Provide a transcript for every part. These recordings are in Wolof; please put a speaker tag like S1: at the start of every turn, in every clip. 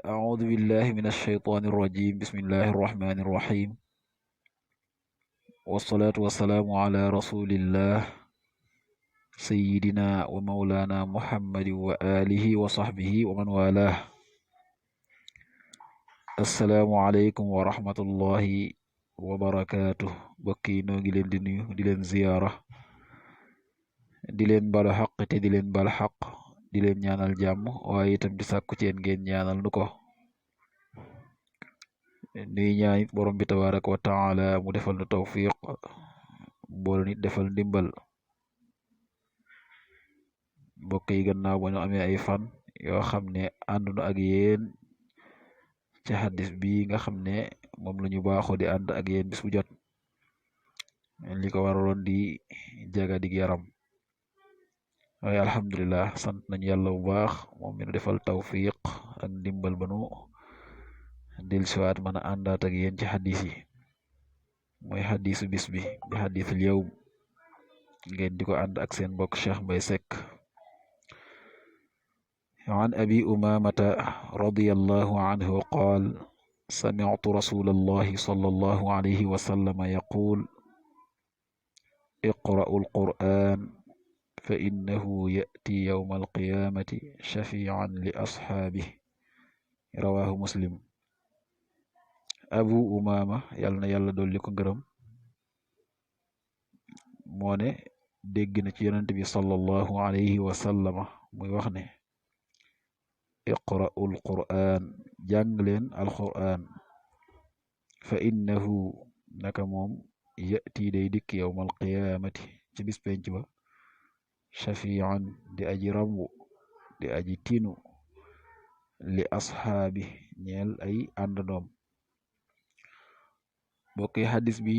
S1: أعوذ بالله من الشيطان الرجيم بسم الله الرحمن الرحيم والصلاة والسلام على رسول الله سيدنا ومولانا محمد وآله وصحبه ومن والاه السلام عليكم ورحمة الله وبركاته bokki noo ngi leen di nuyu di leen ziyaara di leen balu xaq te di leen bal xaq di leen ñaanal jàmm waaye itam di sàkku ci yéen ngeen ñaanal nu ko nuy ñaan it borom bi tabaraka wa taala mu defal nu tawfiq boole nit defal ndimbal mbokk yi gannaaw ba ñu amee ay fan yoo xam ne àndunu ak yéen ci xaddis bi nga xam ne moom la ñu baaxoo di ànd ak yéen bis bu jot li ko waraloon di jaga dig yaram waaye alhamdulilah sant nañu yàlla bu baax moom mi nu defal tawfiq ak ndimbal ba nu dellusiwaat mën a àndaat ak yéen ci xaddis yi mooy xaddisu bis bi di xaddisul yawm ngeen di ko ànd ak seen mbokk Cheikh Mbaye Seck an abi umamata radiyallahu anhu qaal sami'tu rasulallahi sallallahu alayhi wa sallam yaqul iqra'u alquran fa innahu ya'ti yawma alqiyamati shafi'an li ashaabihi rawahu muslim abu umama yàlla na yàlla dolli ko ngërëm moo ne dégg na ci yonent bi sallallahu alayhi wa sallama muy wax ne iqra'ul qur'an jàng leen alqur'an fa innahu naka moom ya'ti day dikk yawmal qiyaamati ci bis penc ba shafi'an di aji rambu di aji tinu li ashaabi ñeel ay àndandoom bokk xadis bi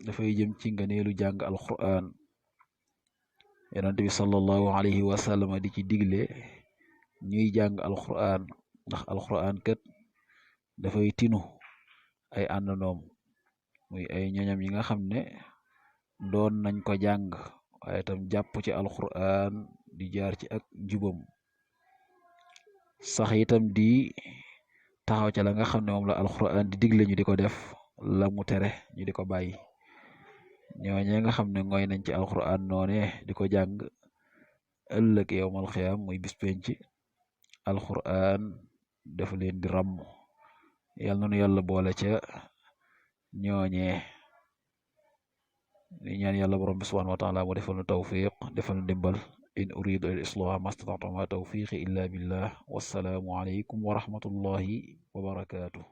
S1: dafay jëm ci nganeelu jàng alquran yonent bi sallallahu alayhi wa sallam di ci digle ñuy jàng alquran ndax alquran kat dafay tinu ay àndandoom muy ay ñoñam yi nga xam ne doon nañ ko jàng waaye itam jàpp ci alquran di jaar ci ak njubam sax itam di taxaw ca la nga xam ne moom la alquran di digle ñu di ko def la mu tere ñu di ko bàyyi ñooñee nga xam ne ngooy nañ ci alquran noone di ko jàng ëllëg yowmal xiyaam muy bis penc alquran dafa leen di ràmm yàlla na nu yàlla boole ca ñooñee ni ñaan yàlla borom bi subhanahu wa taala mu defal nu tawfiq defal nu ndimbal in uridu al islah mastata'tu ma tawfiqi illa billah wassalaamu alaykum wa rahmatullahi wa barakatuh